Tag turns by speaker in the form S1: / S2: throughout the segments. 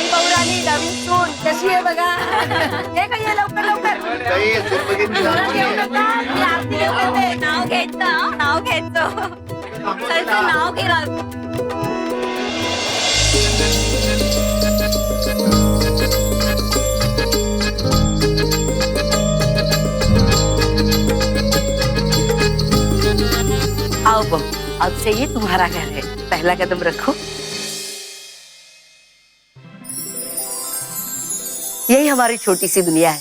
S1: आई पौराणी नवीन सून कशी आहे बघा. हे काय ये लवकर लवकर. मी आरती घेऊन येते.
S2: नाव घ्यायचं, नाव घ्यायचं. चल चल, नाव घे ना.
S1: आओ बहू, अब से ये तुम्हारा घर है. पहला कदम रखो. यही हमारी छोटी सी दुनिया है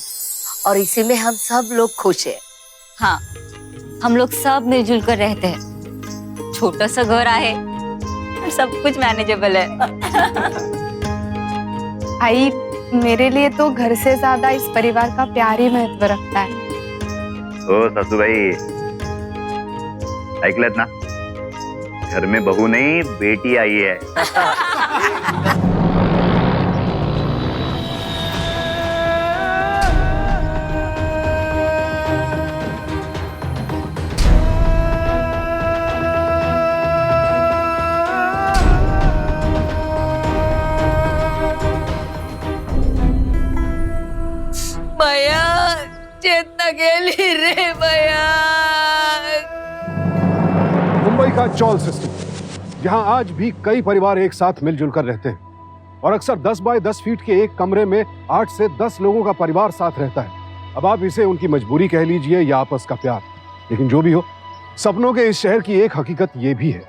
S1: और इसी में हम सब लोग खुश हैं.
S2: हाँ, हम लोग सब मिलजुल कर रहते हैं. छोटा सा घर है और सब कुछ मैनेजेबल है.
S3: आई, मेरे लिए तो घर से ज्यादा इस परिवार का प्यार ही महत्व रखता है.
S4: हो सासूबाई, ऐकलत ना, घर में बहू नहीं बेटी आई है.
S1: बया चेतना गेली रे बया.
S5: मुंबई का चौल सिस्टम, जहां आज भी कई परिवार एक साथ मिलजुल कर रहते हैं और अक्सर 10 बाय 10 फीट के एक कमरे में 8 से 10 लोगों का परिवार साथ रहता है. अब आप इसे उनकी मजबूरी कह लीजिए या आपस का प्यार, लेकिन जो भी हो, सपनों के इस शहर की एक हकीकत ये भी है.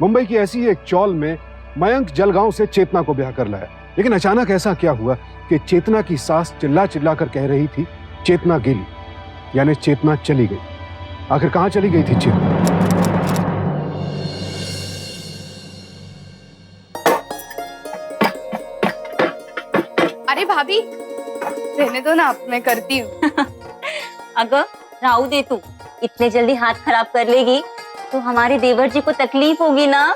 S5: मुंबई की ऐसी एक चौल में मयंक जलगांव से चेतना को ब्याह कर लाया. लेकिन अचानक ऐसा क्या हुआ कि चेतना की सास चिल्ला चिल्ला कर कह रही थी चेतना गेली, यानी चेतना चली गई. आखिर कहां चली गई थी चेतना?
S3: अरे भाभी, रहने दो ना, अब मैं करती हूँ.
S2: अगर राहु दे तू इतने जल्दी हाथ खराब कर लेगी तो हमारे देवर जी को तकलीफ होगी ना.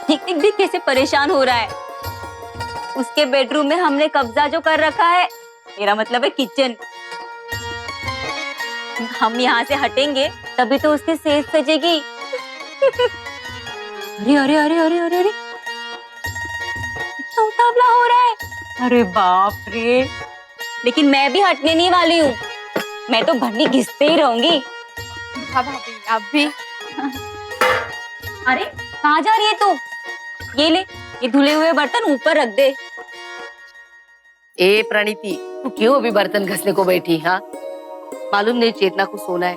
S2: ठीक भी कैसे परेशान हो रहा है. उसके बेडरूम में हमने कब्जा जो कर रखा है, मेरा मतलब है किचन. हम यहाँ से हटेंगे तभी तो उसकी सेज सजेगी. अरे अरे अरे अरे अरे अरे, इतना उतावला हो रहा है. अरे बाप रे. लेकिन मैं भी हटने नहीं वाली हूँ. मैं तो भंडी घिसते ही रहूंगी.
S3: हाँ भाभी, आप भी.
S2: अरे कहाँ जा रही है तू? ये ले, ये धुले हुए बर्तन ऊपर रख दे.
S1: ए प्रणीति, तू क्यों अभी बर्तन घसने को बैठी? हाँ, मालूम नहीं चेतना को सोना है.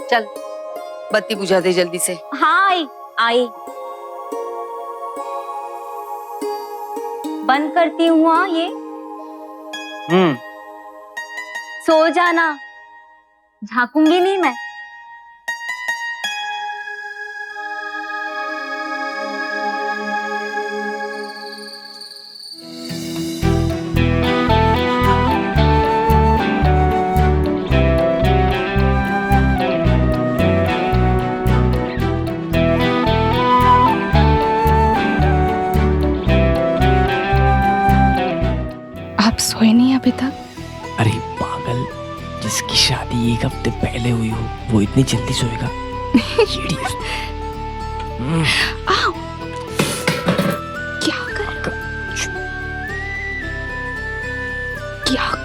S1: चल बत्ती बुझा दे जल्दी से.
S2: हाँ आई आई. बंद करती हूँ. हाँ ये सो जाना, झांकूंगी नहीं मैं.
S3: आप सोए नहीं अभी तक?
S6: अरे पागल, जिसकी शादी 1 हफ्ते पहले हुई हो वो इतनी जल्दी सोएगा?
S3: आओ, क्या कर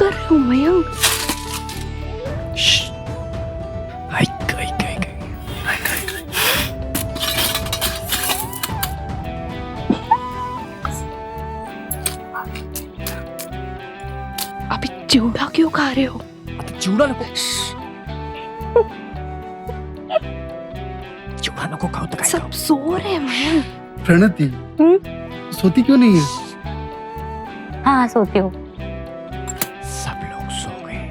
S3: रहे हो मयंक? अभी चिवड़ा क्यों खा रहे हो?
S6: चिवड़ा नको, चिवड़ा नको खाओ तो
S3: सब सो रहे हैं मयंक.
S7: प्रणति, सोती क्यों नहीं है?
S2: हाँ सोती हूँ.
S6: सब लोग सो गए.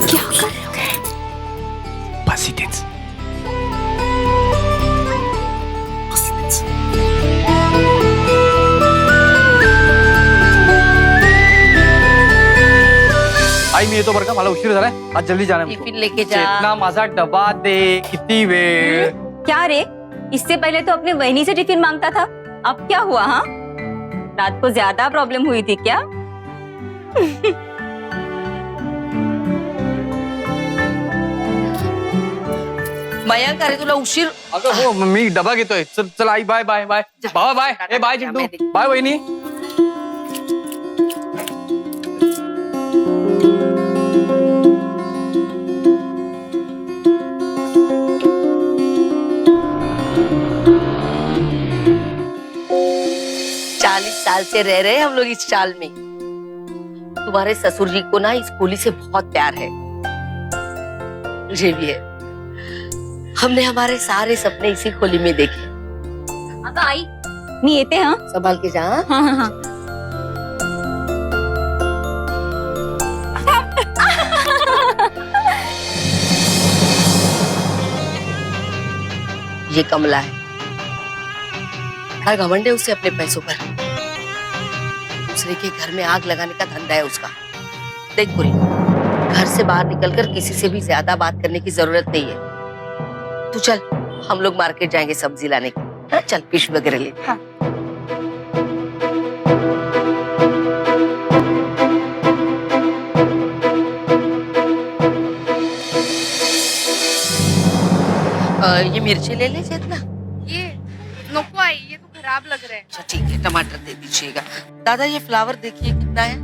S3: क्या कर रहे हो?
S6: बस इथेच.
S8: आई मी येतो बरं का, मला उशीर झालाय. आज जल्दी जाना.
S1: टिफिन लेके जा.
S8: चेतना माझा डबा दे. किती वेळ?
S2: क्या रे, इससे पहले तो अपने बहनी से टिफिन मांगता था. अब क्या हुआ? हाँ, रात को ज्यादा प्रॉब्लम हुई थी क्या?
S1: मयंक अरे तुला उशीर
S8: अगं हो मी डबा घेतोय. चल चल आई बाय बाय बाय. बाबा बाय. ए बाय चिंटू. बाय वहिनी.
S1: साल से रह रहे हैं हम लोग इस चाल में. तुम्हारे ससुर जी को ना इस खोली से बहुत प्यार है. मुझे भी है. हमने हमारे सारे सपने इसी खोली में देखे.
S2: अगं आई मी येते. हाँ
S1: संभाल के जा.
S2: हाँ हाँ हाँ.
S1: ये कमला है. बड़ा घमंड है उसे अपने पैसों पर. दूसरे के घर में आग लगाने का धंधा है उसका. देख पूरी, घर से बाहर निकलकर किसी से भी ज्यादा बात करने की जरूरत नहीं है. तू चल, हम लोग मार्केट जाएंगे सब्जी लाने को. हाँ, चल फिश वगैरह ले.
S3: हाँ.
S1: ये मिर्ची ले ले जितना.
S3: ये नको आई, ये तो खराब लग रहा है.
S1: अच्छा ठीक है, टमाटर दे दीजिएगा. दादा ये फ्लावर देखिए कितना है.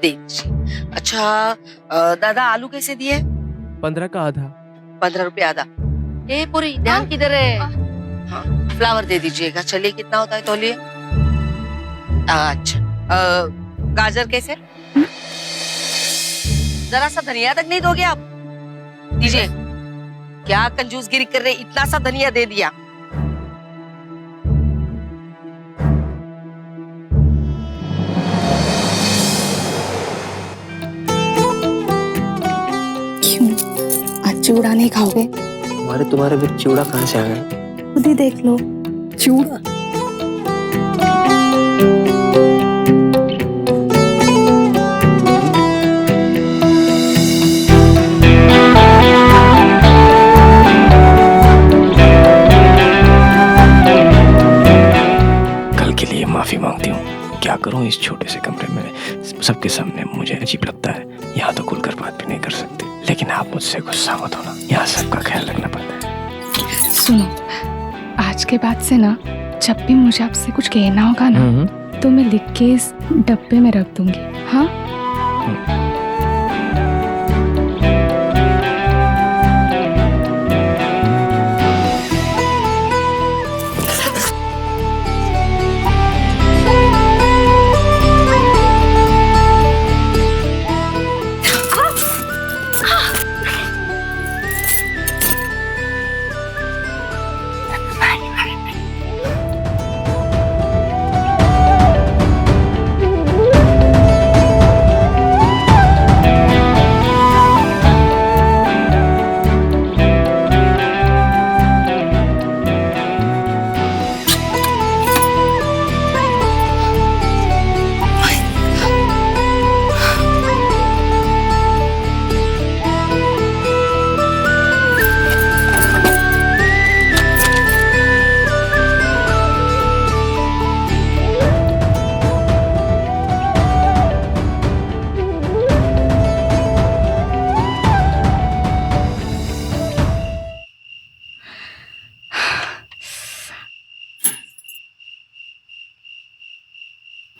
S1: दे दीजिए. अच्छा दादा आलू कैसे दिए?
S6: 15 का आधा.
S1: 15 रुपए आधा. ए पूरी ध्यान किधर है? हाँ, फ्लावर दे दीजिएगा. चलिए कितना होता है तौलिए? अच्छा गाजर कैसे? जरा सा धनिया तक नहीं दोगे आप? दीजिए. क्या कंजूसगिरी कर रहे, इतना सा धनिया दे दिया.
S3: क्यों आज चिवड़ा नहीं खाओगे?
S6: तुम्हारे बीच चिवड़ा कहाँ से आ गया?
S3: खुद ही देख लो. चिवड़ा
S6: माफी मांगती हूँ. क्या करूँ इस छोटे से कमरे में सबके सामने. मुझे अजीब लगता है. यहाँ तो खुलकर बात भी नहीं कर सकते. लेकिन आप मुझसे गुस्सा मत होना. यहाँ सबका ख्याल रखना पड़ता है.
S3: सुनो, आज के बाद से ना जब भी मुझे आपसे कुछ कहना होगा ना तो मैं लिख के इस डब्बे में रख दूंगी. हाँ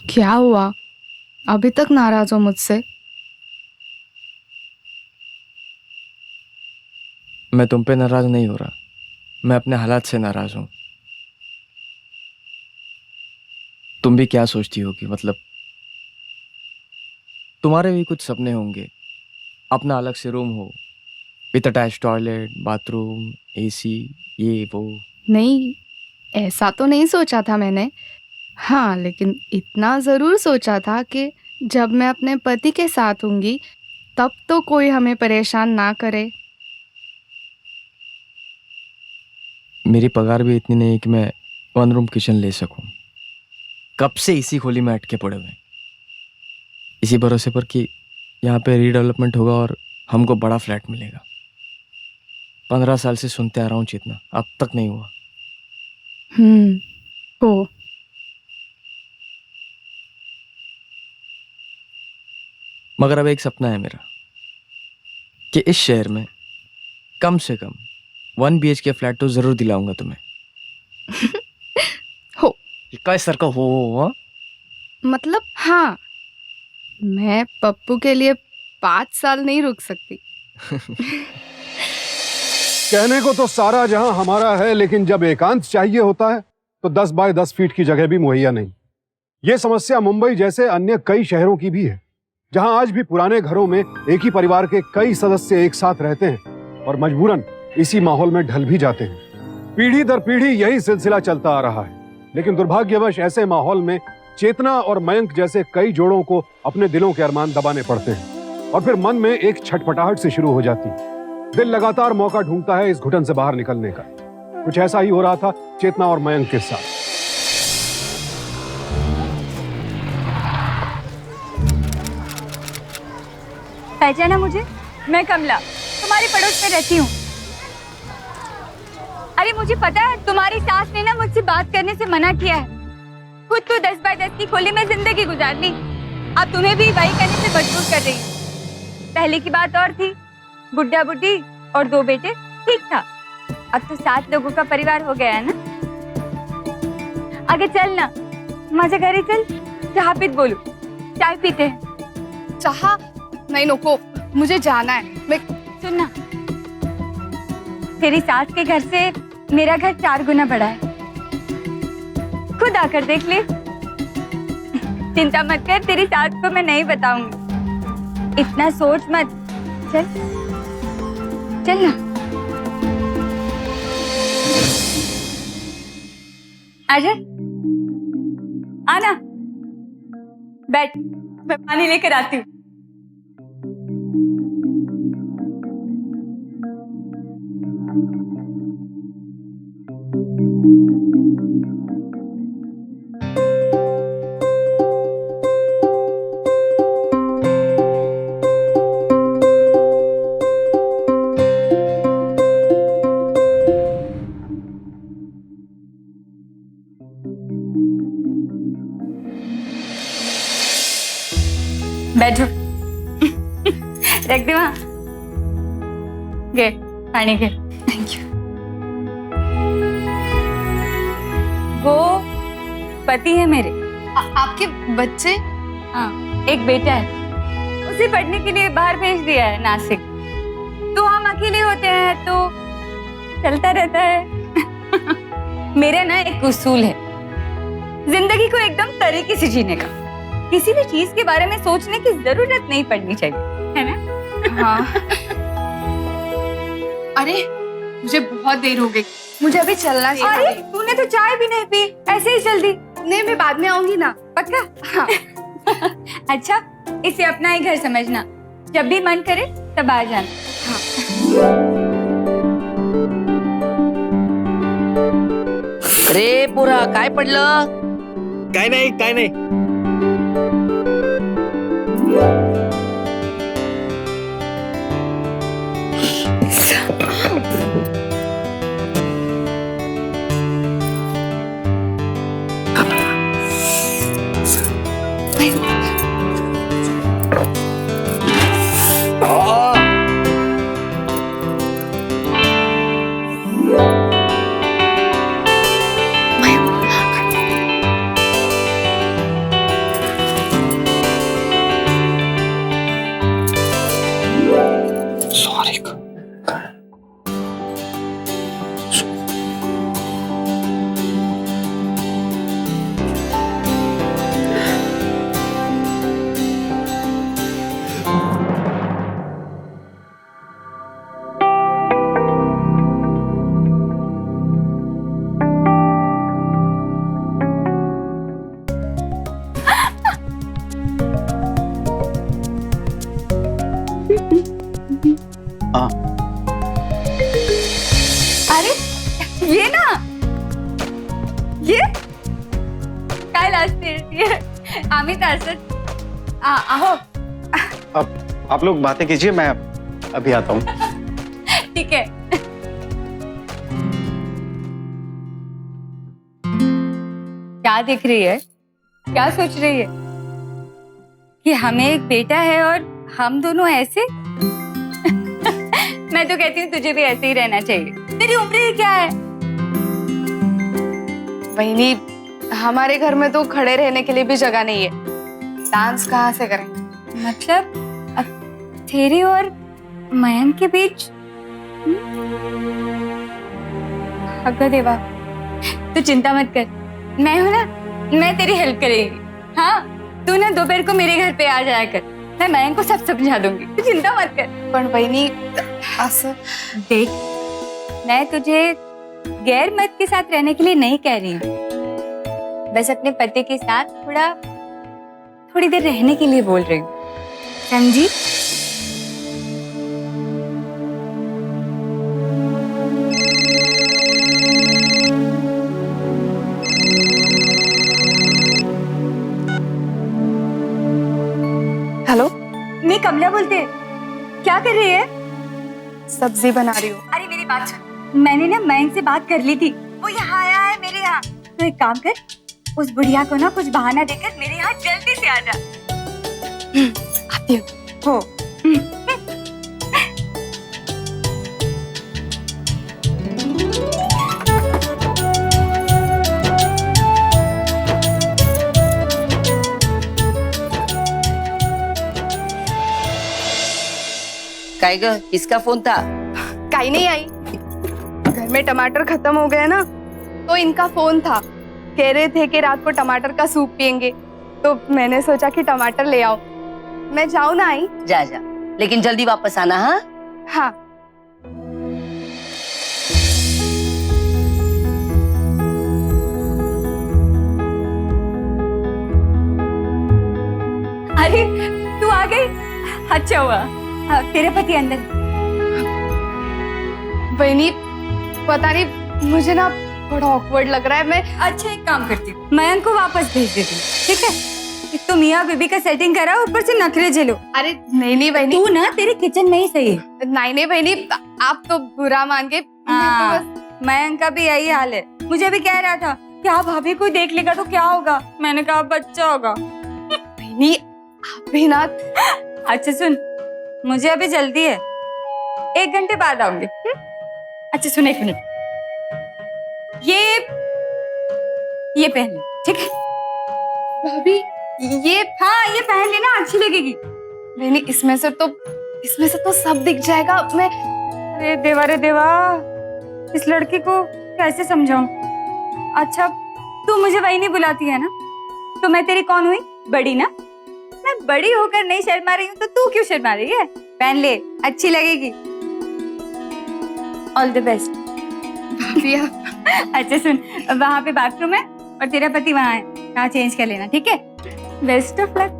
S3: क्या हुआ? अभी तक नाराज हो मुझसे?
S6: मैं तुम पे नाराज नहीं हो रहा. मैं अपने हालात से नाराज हूँ. तुम भी क्या सोचती हो कि मतलब तुम्हारे भी कुछ सपने होंगे. अपना अलग से रूम हो, with attach toilet, bathroom, AC, ये वो.
S3: नहीं, ऐसा तो नहीं सोचा था मैंने. हाँ, लेकिन इतना ज़रूर सोचा था कि जब मैं अपने पति के साथ होंगी तब तो कोई हमें परेशान ना करे.
S6: मेरी पगार भी इतनी नहीं है कि मैं 1 रूम किचन ले सकूं. कब से इसी खोली में अटके पड़े हुए. इसी भरोसे पर कि यहाँ पे रीडेवलपमेंट होगा और हमको बड़ा फ्लैट मिलेगा. 15 साल से सुनते आ रहा हूँ चेतना, अब तक नहीं हुआ.
S3: हो.
S6: मगर अब एक सपना है मेरा कि इस शहर में कम से कम 1 BHK फ्लैट तो जरूर दिलाऊंगा तुम्हें।
S3: हो।
S6: काय सर का हो हाँ?
S3: मतलब हाँ, मैं पप्पू के लिए 5 साल नहीं रुक सकती।
S5: कहने को तो सारा जहां हमारा है, लेकिन जब एकांत चाहिए होता है तो 10 बाय 10 फीट की जगह भी मुहैया नहीं। ये समस्या मुंबई जैसे अन्य कई शहरों की भी है, जहां आज भी पुराने घरों में एक ही परिवार के कई सदस्य एक साथ रहते हैं और मजबूरन इसी माहौल में ढल भी जाते हैं। पीढ़ी दर पीढ़ी यही सिलसिला चलता आ रहा है, लेकिन दुर्भाग्यवश ऐसे माहौल में चेतना और मयंक जैसे कई जोड़ों को अपने दिलों के अरमान दबाने पड़ते हैं और फिर मन में एक छटपटाहट से शुरू हो जाती है। दिल लगातार मौका ढूंढता है इस घुटन से बाहर निकलने का। कुछ ऐसा ही हो रहा था चेतना और मयंक के साथ।
S2: पहचाना मुझे? मैं कमला, तुम्हारे पड़ोस में रहती हूँ। अरे मुझे पता है, तुम्हारी सास ने ना मुझसे बात करने से मना किया है। खुद तो 10 बाय 10 की खोली में जिंदगी गुजार ली, अब तुम्हें भी वही करने से मजबूर कर रही है। पहले की बात और थी, बुढ़ा बुढ़ी और 2 बेटे, ठीक था। अब तो 7 लोगों का परिवार हो गया है ना। आगे चल ना, माझे घरी चल, चाह पीत बोलू, चाय पीते हैं।
S3: चाह नहीं, नको, मुझे जाना है। मैं
S2: सुनना, तेरी सास के घर से मेरा घर 4 गुना बड़ा है, खुद आकर देख ले। चिंता मत कर, तेरी सास को मैं नहीं बताऊंगी, इतना सोच मत। चल चल ना, आजा, आना, बैठ, मैं पानी लेकर आती हूँ। बैठो। रख दे वहाँ, गे पानी गे।
S3: Thank you.
S2: वो पति है मेरे।
S3: आपके बच्चे?
S2: हाँ, एक बेटा है, उसे पढ़ने के लिए बाहर भेज दिया है नासिक। तो हम अकेले होते हैं तो चलता रहता है। मेरा ना एक उसूल है, जिंदगी को एकदम तरीके से जीने का। किसी भी चीज के बारे में सोचने की जरूरत नहीं पड़नी चाहिए, है ना?
S3: हाँ। अरे मुझे बहुत देर हो गई, मुझे अभी चलना चाहिए।
S2: अरे तूने तो चाय भी नहीं पी, ऐसे ही जल्दी?
S3: नहीं, मैं बाद में आऊंगी ना।
S2: पक्का? हाँ। अच्छा, इसे अपना ही घर समझना, जब भी मन करे तब आ जाना। हाँ।
S1: रे पोरा, काय पडलं?
S6: काय नाही।
S2: अरे ये ना, ये काय लाजते? आम्ही तर असंच आहो।
S9: अब आप लोग बातें कीजिए, मैं अभी आता हूँ।
S2: ठीक है। क्या दिख रही है, क्या सोच रही है कि हमें एक बेटा है और हम दोनों ऐसे? मैं मैं तो कहती हूँ तुझे भी ऐसे ही रहना चाहिए, तेरी उम्र ही क्या है।
S3: बहनी, हमारे घर में तो खड़े रहने के लिए भी जगह नहीं है, डांस कहाँ से करें?
S2: मतलब अब तेरे और मयंक के बीच? अगर देवा, तू चिंता मत कर, मैं हूं ना, मैं तेरी हेल्प करेगी। हाँ, तू ना दोपहर को मेरे घर पे आ जाया कर, मैं मयंक को सब समझा दूंगी, तू चिंता मत कर।
S3: पण बहनी, असं
S2: देख, मैं तुझे गैर मर्द के साथ रहने के लिए नहीं कह रही हूँ, बस अपने पति के साथ थोड़ी देर रहने के लिए बोल रही हूँ, समझी?
S3: हेलो,
S2: मैं कमला बोलते, क्या कर रही है?
S3: सब्जी बना रही हूँ।
S2: अरे मेरी बात सुन, मैंने ना मयंक से बात कर ली थी, वो यहाँ आया है मेरे यहाँ। तो एक काम कर, उस बुढ़िया को ना कुछ बहाना देकर मेरे यहाँ जल्दी से आ जा।
S3: आती हूँ।
S2: हो।
S1: काय ग, किसका फोन था?
S3: कहीं नहीं आई, घर में टमाटर खत्म हो गए ना, तो इनका फोन था, कह रहे थे कि रात को टमाटर का सूप पियेंगे, तो मैंने सोचा कि टमाटर ले आओ। मैं जाऊँ ना आई?
S1: जा जा, लेकिन जल्दी वापस आना। हाँ
S3: हाँ।
S2: अरे तू आ गई, अच्छा हुआ। हाँ, तेरे पति अंदर।
S3: बहनी, पता नहीं, मुझे ना बड़ा ऑकवर्ड लग रहा है। मैं
S2: अच्छा एक काम करती हूँ, मयंक को वापस भेज देती हूँ, ठीक है? एक तो मियाँ बीबी का सेटिंग करा, ऊपर से नखरे झेलो।
S3: अरे नहीं बहनी,
S2: तू ना तेरे किचन में ही सही है।
S3: नहीं बहनी, आप तो बुरा मान गए।
S2: हाँ, मयंक का भी यही हाल है, मुझे भी कह रहा था क्या भाभी को देख लेगा तो क्या होगा, मैंने कहा बच्चा होगा।
S3: बहनी, आप भी ना।
S2: अच्छा सुन, मुझे अभी जल्दी है, 1 घंटे बाद आऊंगी। अच्छा सुन, 1 मिनट, ये पहन ले, ठीक है?
S3: भाभी, ये
S2: हाँ, ये पहन लेना, अच्छी लगेगी।
S3: बहनी, इसमें से तो सब दिख जाएगा। मैं
S2: अरे देवा, इस लड़की को कैसे समझाऊं? अच्छा, तू मुझे वही नहीं बुलाती है ना, तो मैं तेरी कौन हुई? बड़ी ना? मैं बड़ी होकर नहीं शर्मा रही हूँ, तो तू क्यों शर्मा रही है? पहन ले, अच्छी लगेगी। All the best.
S3: भाभी,
S2: अच्छा सुन, वहाँ पे बाथरूम है और तेरा पति वहाँ है, वहाँ चेंज कर लेना, ठीक है? Best of luck.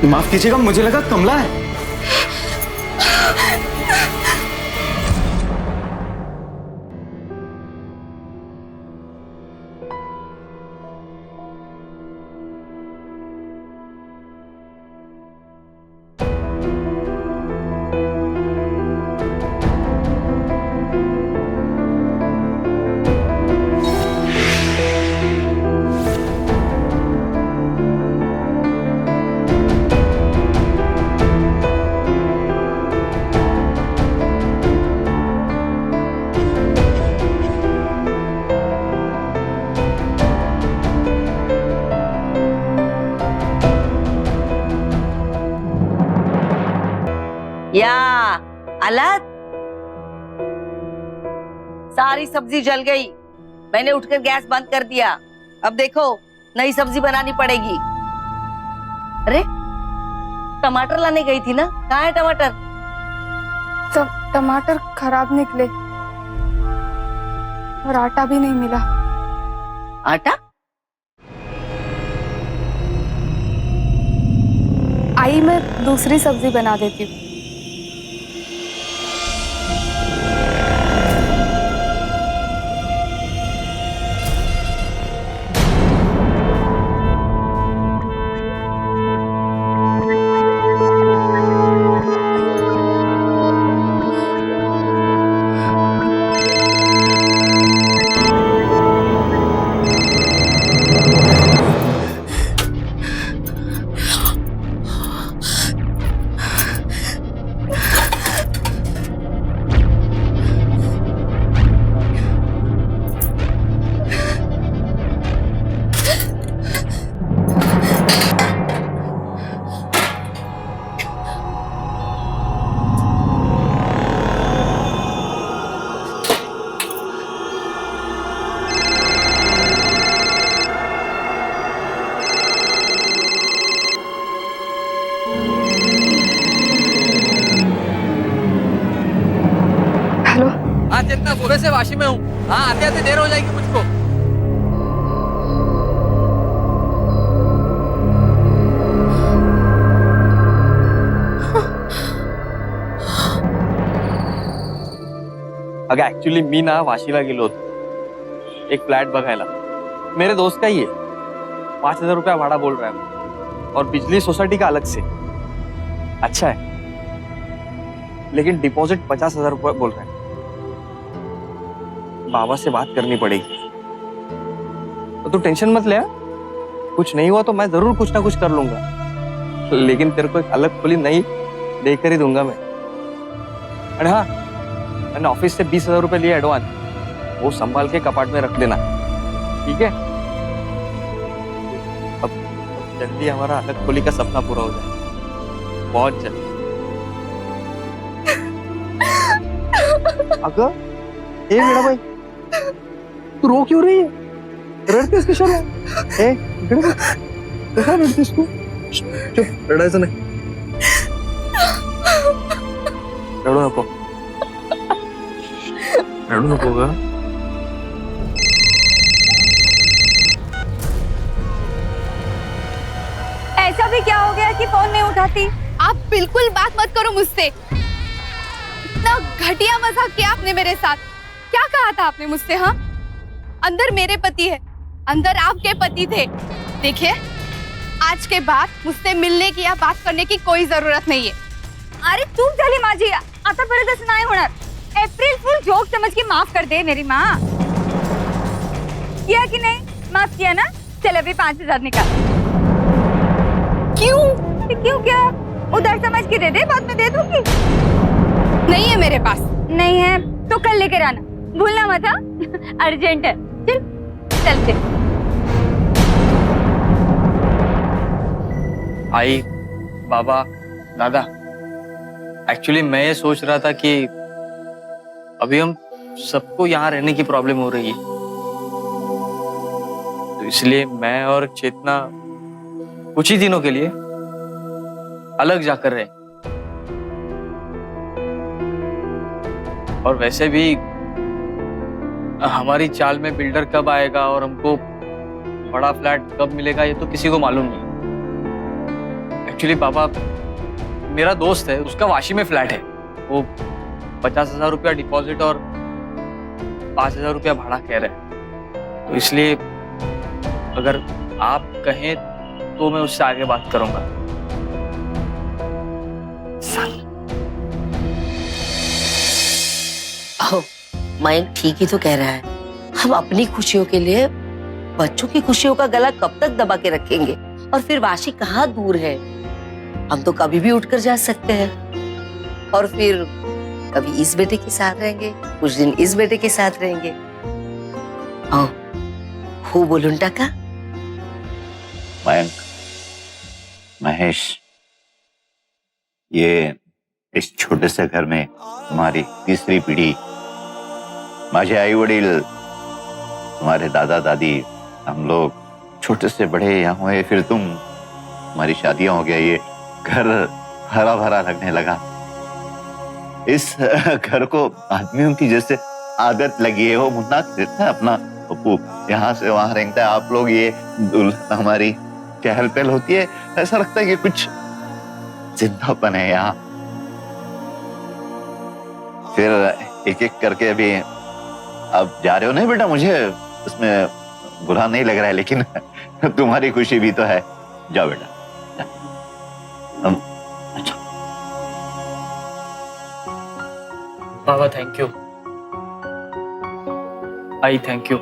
S9: माफ कीजिएगा, मुझे लगा कमला है।
S1: हालत, सारी सब्जी जल गई। मैंने उठकर गैस बंद कर दिया। अब देखो नई सब्जी बनानी पड़ेगी। अरे टमाटर लाने गई थी ना, कहाँ है टमाटर?
S3: टमाटर खराब निकले और आटा भी नहीं मिला।
S1: आटा?
S3: आई मैं दूसरी सब्जी बना देती हूँ। हेलो,
S8: हाँ चेतना, सुबह से वाशी में हूँ। हाँ आते आते देर हो जाएगी मुझको। अगं ऍक्च्युली मी ना वाशीला गेलो होतो एक फ्लॅट बघायला। मेरे दोस्त का ही है, 5,000 रुपया भाड़ा बोल रहा है और बिजली सोसाइटी का अलग से। अच्छा है, लेकिन डिपॉजिट 50,000 रुपया बोल रहे हैं। बाबा से बात करनी पड़ेगी। तो तू टेंशन मत ले, हाँ? कुछ नहीं हुआ तो मैं जरूर कुछ ना कुछ कर लूंगा, लेकिन तेरे को एक अलग खोली नहीं देकर ही दूंगा मैं। अरे हाँ, मैंने ऑफिस से 20,000 रुपए लिए एडवांस, वो संभाल के कपाट में रख देना, ठीक है? अब जल्दी हमारा अलग खोली का सपना पूरा हो जाए, बहुत जल्दी। अगं ए मेरा भाई, तू रो क्यों रही है? रडतेस कशाला? ए इकडे बघ, कसा रडतेस तू? चुप, रडायचं नाही, रडू नको, रडू नको ग।
S2: ऐसा भी क्या हो गया कि फोन नहीं उठाती?
S3: आप बिल्कुल बात मत करो मुझसे। इतना घटिया मजाक किया आपने मेरे साथ। क्या कहा था आपने मुझसे? हाँ, अंदर मेरे पति है, अंदर आपके पति थे। देखिए, आज के बाद मुझसे मिलने की या बात करने की कोई जरूरत नहीं है।
S2: अरे चूक झाली माझी, आता परत असं नाही होणार। एप्रिल फुल जोक समझ के माफ कर दे मेरी माँ। किया कि नहीं? माफ किया ना? चल अभी 5,000 निकाल।
S3: क्यों?
S2: क्यों क्या? उधर समझ के दे दे, बाद में दे दूंगी।
S3: नहीं है मेरे पास।
S2: नहीं है तो कल लेकर आना, भूलना मत। हाँ अर्जेंट है। चल चलते।
S8: आई, बाबा, दादा, एक्चुअली मैं ये सोच रहा था कि अभी हम सबको यहाँ रहने की प्रॉब्लम हो रही है, तो इसलिए मैं और चेतना कुछ ही दिनों के लिए अलग जाकर रहे। और वैसे भी हमारी चाल में बिल्डर कब आएगा और हमको बड़ा फ्लैट कब मिलेगा ये तो किसी को मालूम नहीं। एक्चुअली पापा, मेरा दोस्त है, उसका वाशी में फ्लैट है, वो 50,000 रुपया डिपॉजिट और 5,000 रुपया भाड़ा कह रहे हैं, तो इसलिए अगर आप कहें तो मैं उससे आगे बात करूंगा।
S1: ओह, मयंक ठीक ही तो कह रहा है। हम अपनी खुशियों के लिए बच्चों की खुशियों का गला कब तक दबा के रखेंगे? और फिर वाशी कहाँ दूर है, हम तो कभी भी उठकर जा सकते हैं। और फिर कभी इस बेटे के साथ रहेंगे, कुछ दिन इस बेटे के साथ रहेंगे। ओह, हूँ बोलूं टाका?
S10: मयंक, महेश, ये
S4: इस छोटे से घर में तुम्हारी तीसरी पीढ़ी, माझे आई वडील, तुम्हारे दादा दादी, हम लोग छोटे से बड़े यहाँ हुए, फिर तुम्हारी शादियां हो गया, ये घर हरा भरा लगने लगा। इस घर को आदमियों की जैसे आदत लगी है। वो मुन्ना कहता है अपना पप्पू यहाँ से वहां रेंगता है, आप लोग ये हमारी चहल पहल होती है, ऐसा लगता है कि कुछ जिंदापन है यहाँ। फिर एक एक करके अभी अब जा रहे हो। नहीं बेटा, मुझे इसमें बुरा नहीं लग रहा है, लेकिन तुम्हारी खुशी भी तो है। जाओ बेटा, जाओ। अच्छा
S8: बाबा thank you, I thank you.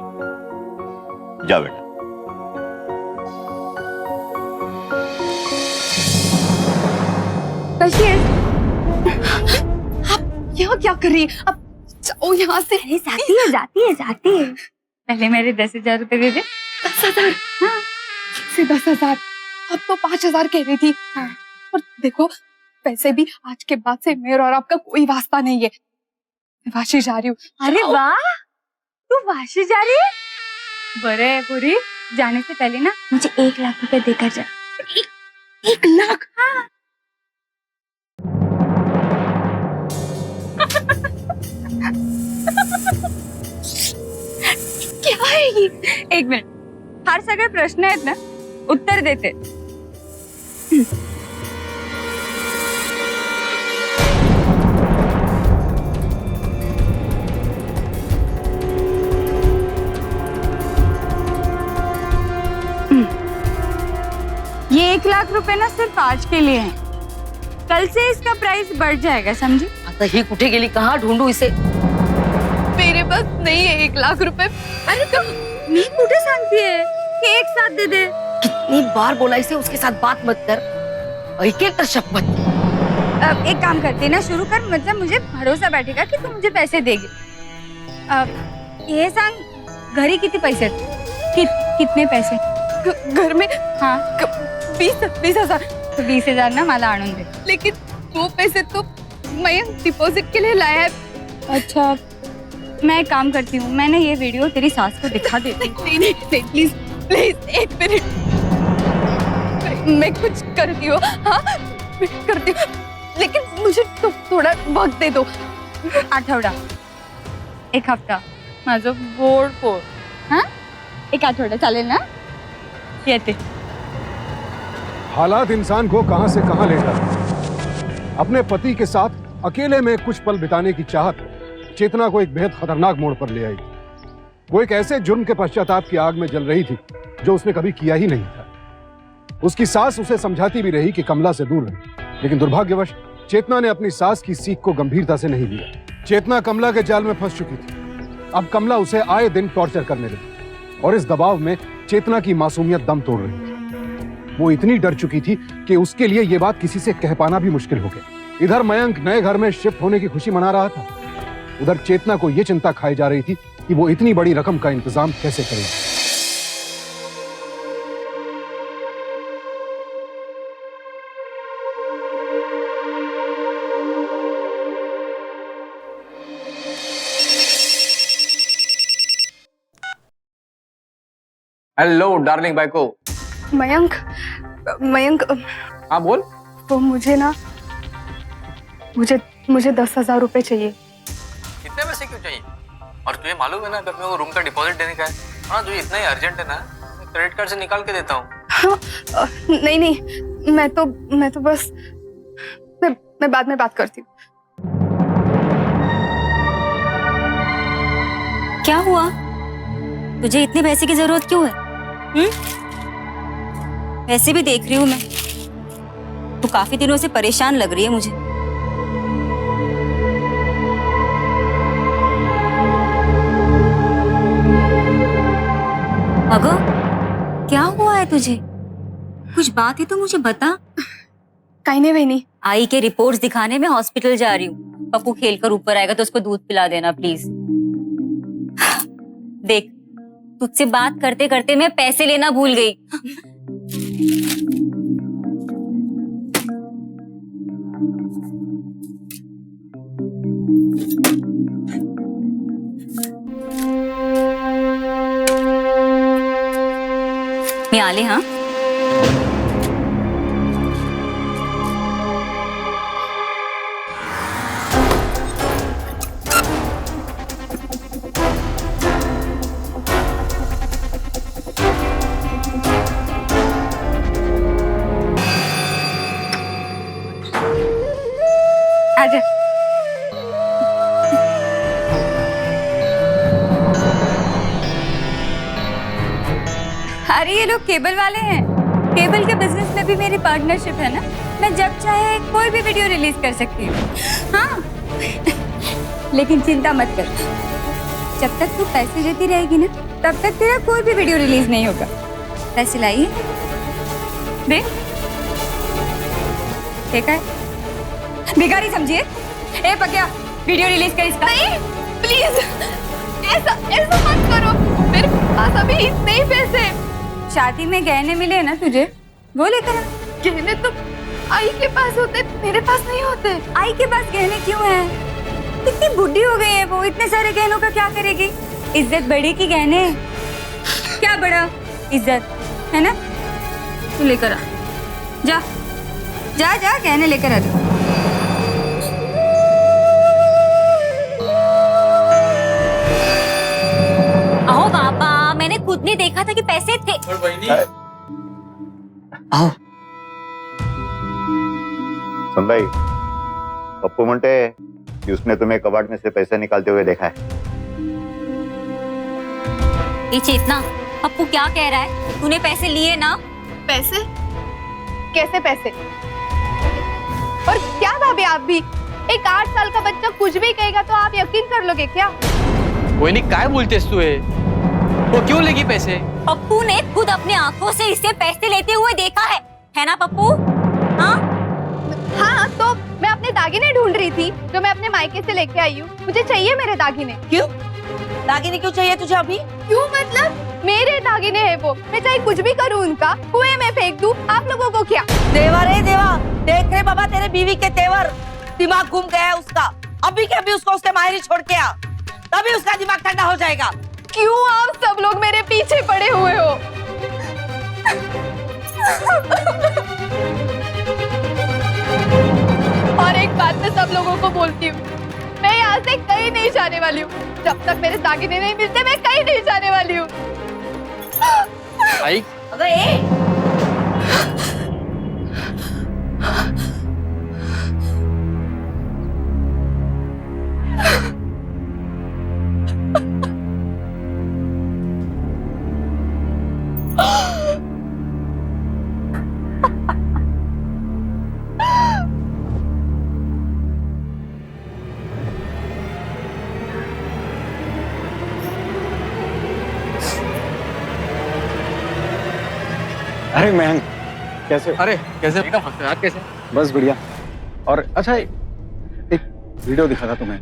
S4: जाओ बेटा।
S2: बशीर,
S3: आप यहाँ क्या कर रही है? अब जाओ यहाँ से।
S2: अरे जाती है जाती है जाती है। पहले मेरे 10,000 रुपए दे दे।
S3: 10,000? हाँ। से 10,000? अब तो 5,000 कह रही थी। हाँ। और देखो, पैसे भी आज के बाद से मेरा और आपका कोई वास्ता नहीं है। मैं वाशी जा रही हूँ।
S2: अरे वाह, तू वाशी जा रही है? बड़े बुरी, जाने से पहले ना मुझे 1 लाख रुपए देकर जा।
S3: 1 लाख?
S2: हाँ।
S3: क्या है ये?
S2: 1 मिनिट, फार सगळे प्रश्न आहेत ना, उत्तर देते। ये 1 लाख रुपए ना सिर्फ आज के लिए हैं। कल से इसका प्राइस बढ़ जाएगा, समझी?
S1: आता ही कुठे गेली, कहाँ ढूंढू इसे?
S3: मेरे पास नहीं है 1 लाख रुपए।
S2: अरे तो मी कुठे सांगती है कि एक साथ दे दे।
S1: कितनी बार बोला इसे उसके साथ बात मत कर। एक एक शपथ।
S2: अब एक काम करते ना, शुरू कर, मतलब मुझे भरोसा बैठेगा कि तू मुझे पैसे देगी। अब ये सांग, घरी किती पैसे आहेत? कितने पैसे
S3: घर में?
S2: हाँ
S3: 20,000।
S2: तो 20,000 ना मला आणून दे।
S3: लेकिन वो पैसे तो मैं डिपॉजिट के लिए लाया है।
S2: अच्छा, मैं एक काम करती हूँ, मैंने ये वीडियो तेरी सास को दिखा देती हूँ।
S3: नहीं, प्लीज प्लीज 1 मिनट, मैं कुछ करती हूँ। हाँ मैं करती हूँ, लेकिन मुझे तो थोड़ा वक्त दे दो।
S2: आठवडा, 1 हफ्ता, माझं बोर्ड पोर। हाँ 1 आठवडा चालेल ना? येते।
S5: हालात इंसान को कहां से कहां ले जाते हैं। अपने पति के साथ अकेले में कुछ पल बिताने की चाहत चेतना को एक बेहद खतरनाक मोड़ पर ले आई। वो एक ऐसे जुर्म के पश्चाताप की आग में जल रही थी जो उसने कभी किया ही नहीं था। उसकी सास उसे समझाती भी रही कि कमला से दूर रहे, लेकिन दुर्भाग्यवश चेतना ने अपनी सास की सीख को गंभीरता से नहीं लिया। चेतना कमला के जाल में फंस चुकी थी। अब कमला उसे आए दिन टॉर्चर करने लगी और इस दबाव में चेतना की मासूमियत दम तोड़ रही थी। वो इतनी डर चुकी थी कि उसके लिए ये बात किसी से कह पाना भी मुश्किल हो गया। इधर मयंक नए घर में शिफ्ट होने की खुशी मना रहा था, उधर चेतना को यह चिंता खाई जा रही थी कि वो इतनी बड़ी रकम का इंतजाम कैसे करेगी।
S8: हेलो डार्लिंग बाइको।
S3: मयंक,
S8: हाँ बोल।
S3: तो मुझे 10,000 रुपए चाहिए।
S8: कितने पैसे क्यों चाहिए? और तुझे मालूम है ना, अगर मेरे को रूम का डिपॉजिट देने का है, हाँ तुझे इतना ही अर्जेंट है ना, मैं क्रेडिट कार्ड से निकाल के देता हूँ।
S3: हाँ, नहीं, मैं तो बस मैं बाद में बात करती हूँ।
S10: क्या हुआ? तुझे इतने पैसे की जरूरत क्यों है? वैसे भी देख रही हूँ मैं, तू काफी दिनों से परेशान लग रही है मुझे। अगो, क्या हुआ है तुझे? कुछ बात है तो मुझे बता।
S3: कहीं नहीं वही नहीं।
S10: आई के रिपोर्ट्स दिखाने में हॉस्पिटल जा रही हूँ। पप्पू खेलकर ऊपर आएगा तो उसको दूध पिला देना प्लीज। देख, तुझसे बात करते करते मैं पैसे लेना भूल गई। मैं आले हाँ।
S2: आजा। अरे ये लोग केबल वाले हैं। केबल के बिजनेस में भी मेरी पार्टनरशिप है ना, मैं जब चाहे कोई भी वीडियो रिलीज कर सकती हूँ। हाँ लेकिन चिंता मत कर, जब तक तू पैसे देती रहेगी ना तब तक तेरा कोई भी वीडियो रिलीज नहीं होगा। पैसे लाइए दे, ठीक है? भिखारी समझिए। ए पकिया, वीडियो रिलीज कर इसका। नहीं प्लीज, ऐसा ऐसा मत करो, मेरे पास अभी इतने ही पैसे। शादी में गहने मिले ना तुझे, वो लेकर आ। गहने तो आई के पास होते, मेरे पास नहीं होते। आई के पास गहने क्यों हैं? इतनी बुढ़ी हो गई है वो, इतने सारे गहनों का क्या करेगी? इज्जत बड़ी की गहने, क्या बड़ा इज्जत है ना? तू लेकर आ, जा जा जा गहने लेकर आ जा।
S10: आओ बाबा, मैंने खुद नहीं देखा था कि पैसे थे।
S4: आओ सुन भाई, पप्पू म्हणते कि उसने तुम्हें कबाड़ में से पैसे निकालते हुए देखा है।
S10: ये चेतना, पप्पू क्या कह रहा है? तूने पैसे लिए ना?
S3: पैसे? कैसे पैसे? और क्या भाभी आप भी, एक 8 साल का बच्चा कुछ भी कहेगा तो आप यकीन कर लोगे क्या?
S8: कोई नहीं, काय बोलतेस तू? वो क्यों लेगी पैसे?
S10: पप्पू ने खुद अपनी आंखों से इससे पैसे लेते हुए देखा है ना पप्पू? हाँ
S3: हाँ, तो मैं अपने दागिने ढूंढ रही थी जो मैं अपने मायके से लेके आई हूँ। मुझे चाहिए मेरे दागिने।
S1: क्यों? दागिने क्यों चाहिए तुझे अभी?
S3: क्यों मतलब? मेरे दागिने हैं वो, मैं चाहे कुछ भी करूँ उनका, कुएं में फेंक दूँ, आप लोगों को क्या?
S1: देवा रे देवा, देख रहे बाबा तेरे बीवी के तेवर, दिमाग घूम गया है उसका। अभी के अभी उसको उसके मायरे छोड़ के आ, तभी उसका दिमाग ठंडा हो जाएगा।
S3: क्यों आप सब लोग मेरे पीछे पड़े हुए हो? और एक बात मैं सब लोगों को बोलती हूँ, मैं यहाँ से कहीं नहीं जाने वाली हूँ। जब तक मेरे दागिने नहीं मिलते मैं कहीं नहीं जाने वाली हूँ।
S8: आई
S1: अबे
S9: अरे मयंक, कैसे?
S8: अरे कैसे यार, कैसे?
S9: बस बढ़िया। और अच्छा, एक वीडियो दिखा था तुम्हें।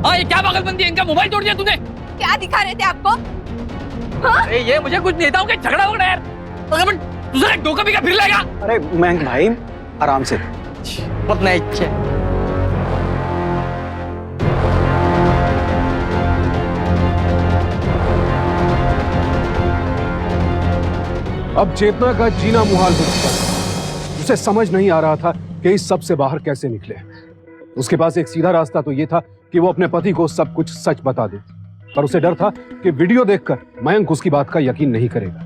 S8: हाँ, ये क्या पागलपंती है? इनका मोबाइल तोड़ दिया तूने?
S3: क्या दिखा रहे थे आपको?
S8: अरे ये मुझे कुछ नेताओं के झगड़ा हो रहा है यार। अगर मैं दूसरा एक डोका भी क्या फिर लेगा?
S9: अरे मयंक भाई, आराम से।
S8: बहुत नहीं अच्छे।
S5: अब चेतना का जीना मुहाल हो चुका है। उसे समझ नहीं आ रहा था कि इस सब से बाहर कैसे निकले। उसके पास एक सीधा रास्ता तो ये था कि वो अपने पति को सब कुछ सच बता दे, पर उसे डर था कि वीडियो देखकर मयंक उसकी बात का यकीन नहीं करेगा।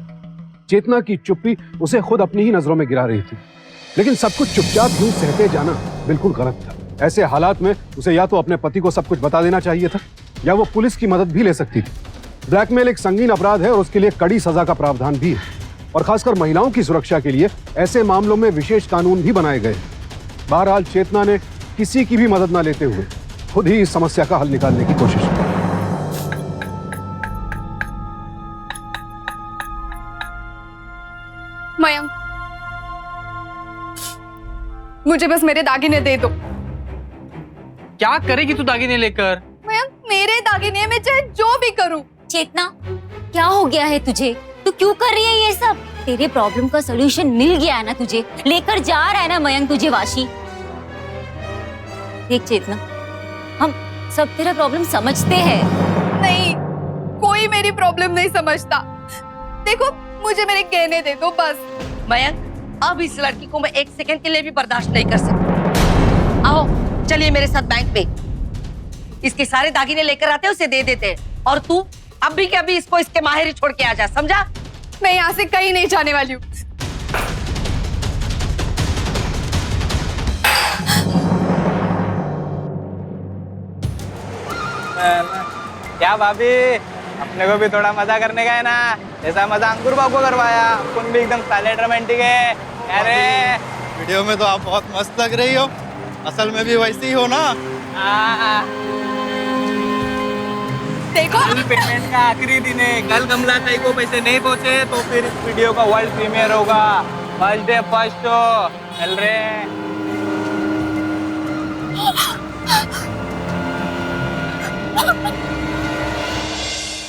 S5: चेतना की चुप्पी उसे खुद अपनी ही नजरों में गिरा रही थी, लेकिन सब कुछ चुपचाप यूं सहते जाना बिल्कुल गलत था। ऐसे हालात में उसे या तो अपने पति को सब कुछ बता देना चाहिए था, या वो पुलिस की मदद भी ले सकती थी। ब्लैकमेल एक संगीन अपराध है और उसके लिए कड़ी सजा का प्रावधान भी है, और खासकर महिलाओं की सुरक्षा के लिए ऐसे मामलों में विशेष कानून भी बनाए गए। बहरहाल चेतना ने किसी की भी मदद न लेते हुए खुद ही इस समस्या का हल निकालने की कोशिश की।
S3: मयंक, मुझे बस मेरे दागिने दे दो।
S8: क्या करेगी तू दागिने लेकर?
S2: मयंक, मेरे दागिने में चाहे जो भी करूं।
S10: चेतना, क्या हो गया है तुझे? तू क्यों कर रही है ये सब? तेरे प्रॉब्लम का सॉल्यूशन मिल गया है ना तुझे? लेकर जा रहा है ना मयंक तुझे वाशी? देख चेतना, हम सब तेरा प्रॉब्लम समझते हैं।
S2: नहीं, कोई मेरी प्रॉब्लम नहीं समझता। देखो, मुझे मेरे कहने दे दो बस।
S1: मयंक, अब इस लड़की को मैं 1 सेकंड के लिए भी बर्दाश्त नहीं कर सकती। आओ चलिए मेरे साथ बैंक पे, इसके सारे दागिने लेकर आते हैं, उसे दे देते हैं। और तू अभी के अभी इसको इसके माहिर ही छोड़ के आ जा, समझा?
S2: मैं यहाँ से कहीं नहीं जाने वाली हूँ।
S9: क्या भाभी, अपने को भी थोड़ा मजा करने का है ना? ऐसा मजा अंकुर बाबू को करवाया, अपन भी एकदम साइलेंट रोमांटिक है। अरे
S7: वीडियो में तो आप बहुत मस्त लग रही हो, असल में भी वैसी ही हो ना?
S2: देखो,
S9: पेमेंट का आखिरी दिन है, कल कमला ताई को पैसे नहीं पहुंचे तो फिर इस वीडियो का वर्ल्ड प्रीमियर होगा। फर्स्ट डे फर्स्ट शो चल रहे हैं।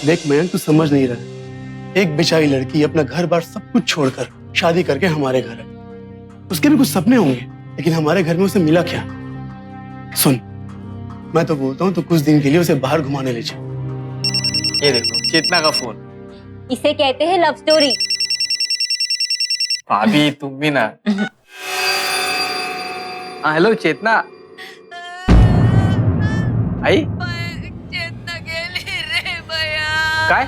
S7: देख मयंक, तू समझ नहीं रहा, एक बेचारी लड़की अपना घर बार सब कुछ छोड़कर शादी करके हमारे घर है। उसके भी कुछ सपने होंगे, लेकिन हमारे घर में उसे मिला क्या? सुन, मैं तो बोलता हूँ तो कुछ दिन के लिए उसे बाहर घुमाने ले जा।
S8: ये देखो चेतना का फोन।
S10: इसे कहते हैं लव स्टोरी।
S8: भाभी तुम भी ना। हाँ हेलो चेतना, आई
S1: चेतना गेली रे बया।
S8: काय?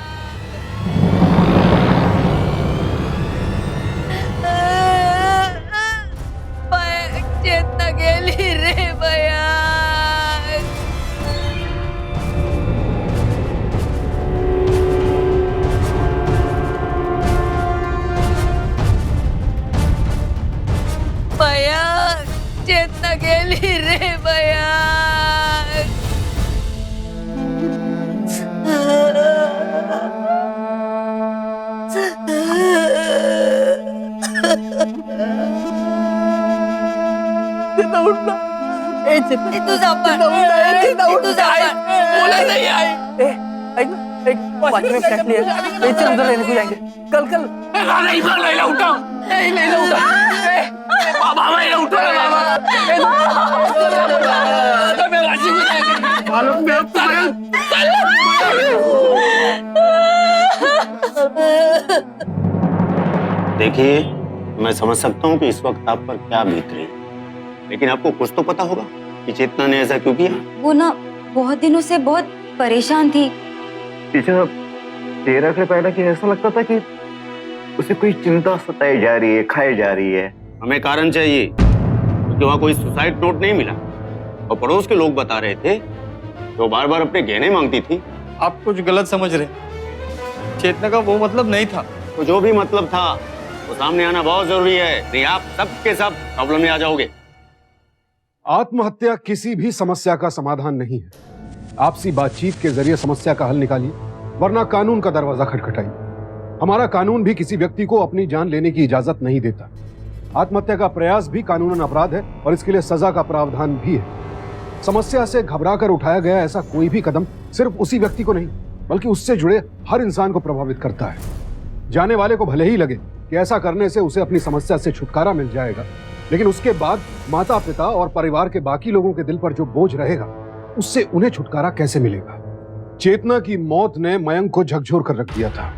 S1: चेतना गेली रे बया। बया, चेतना गेली रे बया। तू सांभाळ, तू सांभाळ.
S8: बोला नहीं आई। वाशिंग में फ्लैट लिया, चल उधर लेने को जाएंगे। कल नहीं लैला उठा, लैला उठा। बाबा लैला उठा रे बाबा। मैं वाशिंग में जाएंगे। मालूम मैं
S11: देखिए, मैं समझ सकता हूँ कि इस वक्त आप पर क्या बीत रही है, लेकिन आपको कुछ तो पता होगा कि चेतना ने ऐसा क्यों किया?
S10: वो ना बहुत दिनों से बहुत परेशान थी।
S4: टीचर, तेरा से पहले कि ऐसा लगता था कि उसे कोई चिंता सताई जा रही है, खाई जा रही है।
S11: हमें कारण चाहिए, क्योंकि वहाँ कोई सुसाइड नोट नहीं मिला और पड़ोस के लोग बता रहे थे जो बार बार अपने गहने मांगती थी।
S8: आप कुछ गलत समझ रहे। चेतना का वो मतलब नहीं था।
S11: तो जो भी मतलब था वो सामने आना बहुत जरूरी है, नहीं आप सब के सब प्रॉब्लम में आ जाओगे।
S5: आत्महत्या किसी भी समस्या का समाधान नहीं है। आपसी बातचीत के जरिए समस्या का हल निकालिए, वरना कानून का दरवाजा खटखटाइए। हमारा कानून भी किसी व्यक्ति को अपनी जान लेने की इजाजत नहीं देता। आत्महत्या का प्रयास भी कानूनन अपराध है और इसके लिए सजा का प्रावधान भी है। समस्या से घबराकर उठाया गया ऐसा कोई भी कदम सिर्फ उसी व्यक्ति को नहीं, बल्कि उससे जुड़े हर इंसान को प्रभावित करता है। जाने वाले को भले ही लगे कि ऐसा करने से उसे अपनी समस्या से छुटकारा मिल जाएगा, लेकिन उसके बाद माता पिता और परिवार के बाकी लोगों के दिल पर जो बोझ रहेगा, उससे उन्हें छुटकारा कैसे मिलेगा? चेतना की मौत ने मयंक को झकझोर कर रख दिया था।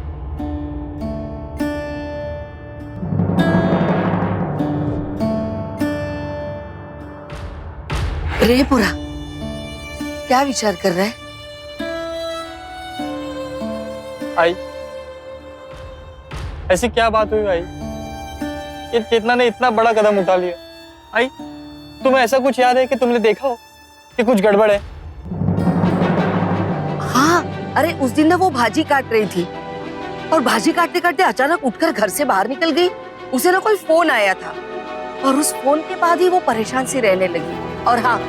S1: रे पूरा क्या विचार कर रहा है?
S8: आई, ऐसी क्या बात हुई भाई कि चेतना ने इतना बड़ा कदम उठा लिया? आई, तुम्हें ऐसा कुछ याद है कि तुमने देखा हो कि कुछ गड़बड़ है?
S1: हाँ, अरे उस दिन ना वो भाजी काट रही थी और भाजी काटते काटते अचानक उठकर घर से बाहर निकल गई। उसे ना कोई फोन आया था और उस फोन के बाद ही वो परेशान सी रहने लगी। और हाँ,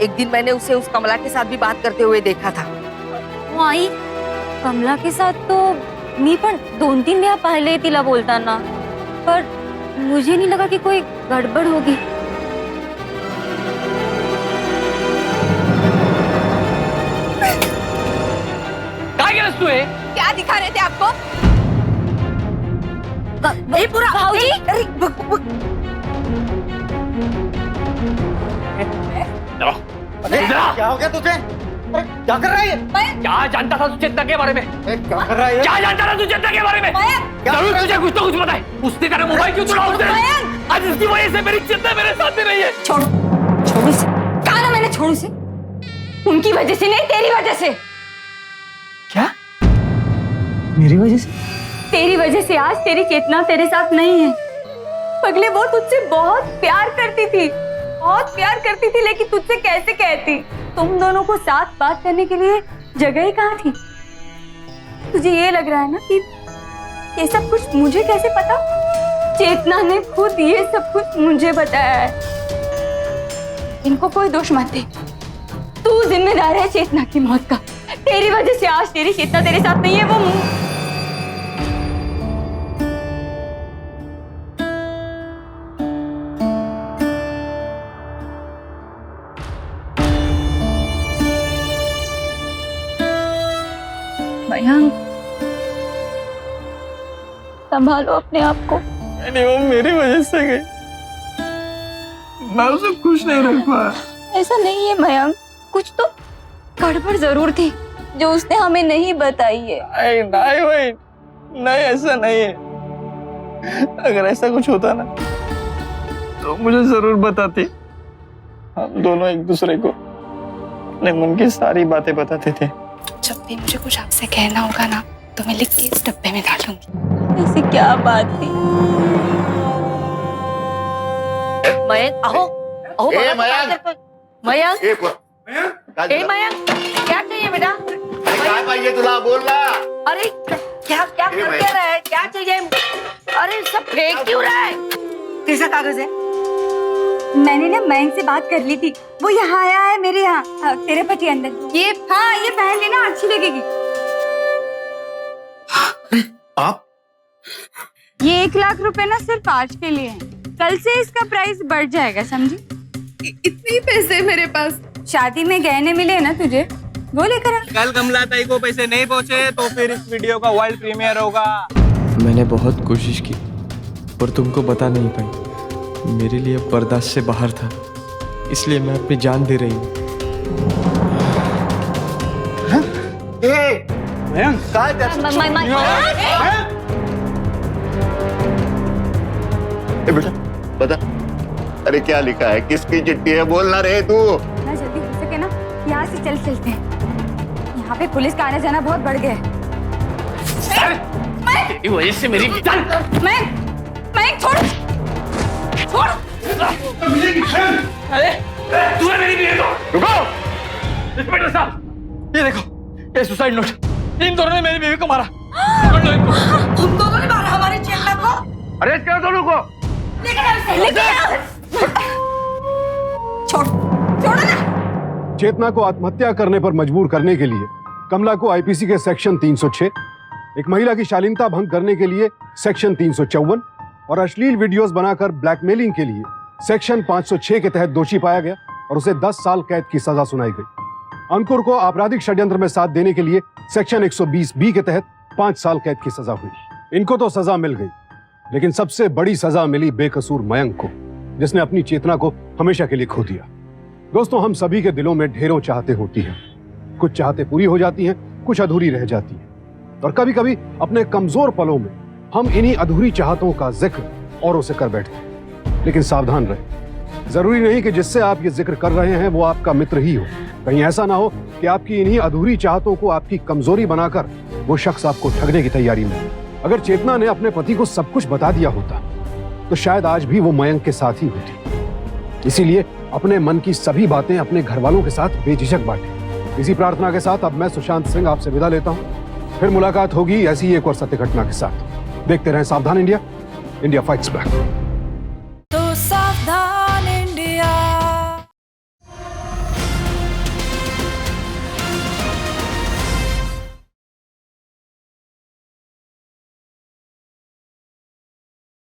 S1: एक दिन मैंने उसे उस कमला के साथ भी बात करते हुए देखा था।
S10: वो आई कमला के साथ तो मी पण 2-3 वेळा पाहिले तिला बोलताना, पर मुझे नहीं लगा कि कोई गड़बड़ होगी।
S1: ए पूरा
S10: भाऊजी!
S1: अरे
S9: क्या हो गया तुझे? क्या कर रहा है?
S8: क्या जानता था तू चेतना के बारे में?
S9: क्या कर रहा है?
S8: क्या जानता था तू चेतना के बारे में? जरूर तुझे कुछ तो कुछ पता है। उसने तेरा मोबाइल क्यों चुरा उसने? आज इसकी वजह से मेरी चेतना मेरे साथ नहीं रही है।
S2: छोड़ो से, कहा ना मैंने छोड़ो से। उनकी वजह से नहीं, तेरी वजह से।
S9: क्या? मेरी वजह से?
S2: तेरी वजह से आज तेरी चेतना तेरे साथ नहीं है। पगले वो तुझसे बहुत प्यार करती थी, बहुत प्यार करती थी, लेकिन तुझसे कैसे कहती? तुम दोनों को साथ बात करने के लिए जगह ही कहाँ थी? तुझे ये लग रहा है ना कि ये सब कुछ मुझे कैसे पता? चेतना ने खुद ये सब कुछ मुझे बताया है। इनको कोई दोष मत दे, तू जिम्मेदार है चेतना की मौत का। तेरी वजह से आज तेरी चेतना तेरे साथ नहीं है। वो मयंक, संभालो अपने आप को।
S9: नहीं, वो मेरी वजह से गई। मैं उसे खुश नहीं रख पाया।
S2: ऐसा नहीं है मयंक, कुछ तो गड़बड़ जरूर थी जो उसने हमें नहीं बताई है।
S9: नहीं नहीं भाई, नहीं ऐसा नहीं है। अगर ऐसा कुछ होता ना तो मुझे जरूर बताती। हम दोनों एक दूसरे को अपने मन की सारी बातें बताते थे।
S3: जब भी मुझे कुछ आपसे कहना होगा ना तो मैं लिख के इस डब्बे में डालूंगी।
S2: ऐसी क्या बात थी?
S1: मयंक आओ आओ
S4: ए,
S1: मयंक मयंक ए मयंक, क्या चाहिए बेटा?
S4: क्या चाहिए तुला बोल ना।
S1: अरे क्या क्या कर क्या रहा है? क्या चाहिए? अरे सब फेंक क्यों रहा है? कैसा कागज है?
S2: मैंने ना मयंक से बात कर ली थी, वो यहाँ आया है मेरे यहाँ। तेरे पति अंदर। ये हाँ, ये पहन लेना, अच्छी लगेगी।
S7: आप?
S2: ये 1 लाख रुपए ना सिर्फ आज के लिए है, कल से इसका प्राइस बढ़ जाएगा, समझी?
S3: इतने ही पैसे मेरे पास।
S2: शादी में गहने मिले ना तुझे, वो लेकर आ।
S9: कल कमला ताई को पैसे नहीं पहुंचे तो फिर इस वीडियो का वर्ल्ड प्रीमियर होगा।
S6: मैंने बहुत कोशिश की पर तुमको बता नहीं पाई। मेरे लिए बर्दाश्त से बाहर था, इसलिए मैं अपनी जान दे रही हूँ।
S4: बेटा बता, अरे क्या लिखा है? किसकी चिट्ठी है? बोलना रे तू।
S2: ना जल्दी हो सके ना यहाँ से चल चलते हैं। यहाँ पे पुलिस का आना जाना बहुत बढ़ गया है।
S8: तेरी वजह से मेरी
S2: मैं छोड़ छोड़।
S8: अरे तूने मेरी बीवी को। रुको इंस्पेक्टर साहब, ये देखो, ये सुसाइड नोट। इन दोनों ने मेरी बीवी को मारा। पकड़ लो इनको।
S1: तुम दोनों ने मारा हमारी चेतना को?
S8: अरेस्ट करो दोनों को।
S2: छोड़ो ना।
S5: चेतना को आत्महत्या करने पर मजबूर करने के लिए कमला को आईपीसी के सेक्शन 306, एक महिला की शालीनता भंग करने के लिए सेक्शन 354 और अश्लील वीडियोस बनाकर ब्लैकमेलिंग के लिए सेक्शन 506 के तहत दोषी पाया गया और उसे 10 साल कैद की सजा सुनाई गई। अंकुर को आपराधिक षड्यंत्र में साथ देने के लिए सेक्शन 120B के तहत 5 साल कैद की सजा हुई। इनको तो सजा मिल गई, लेकिन सबसे बड़ी सजा मिली बेकसूर मयंक को, जिसने अपनी चेतना को हमेशा के लिए खो दिया। दोस्तों, हम सभी के दिलों में ढेरों चाहते होती हैं। कुछ चाहते पूरी हो जाती हैं, कुछ अधूरी रह जाती हैं, और कभी कभी अपने कमजोर पलों में हम इन्हीं अधूरी चाहतों का जिक्र औरों से कर बैठते हैं। लेकिन सावधान रहें, जरूरी नहीं कि जिससे आप ये जिक्र कर रहे हैं वो आपका मित्र ही हो। कहीं ऐसा ना हो कि आपकी इन्हीं अधूरी चाहतों को आपकी कमजोरी बनाकर वो शख्स आपको ठगने की तैयारी में है। अगर चेतना ने अपने पति को सब कुछ बता दिया होता तो शायद आज भी वो मयंक के साथ ही होती। इसीलिए अपने मन की सभी बातें अपने घर वालों के साथ बेझिझक बांटें। इसी प्रार्थना के साथ अब मैं सुशांत सिंह आपसे विदा लेता हूं। फिर मुलाकात होगी ऐसी ही एक और सत्य घटना के साथ। देखते रहें सावधान इंडिया, इंडिया फाइट्स बैक।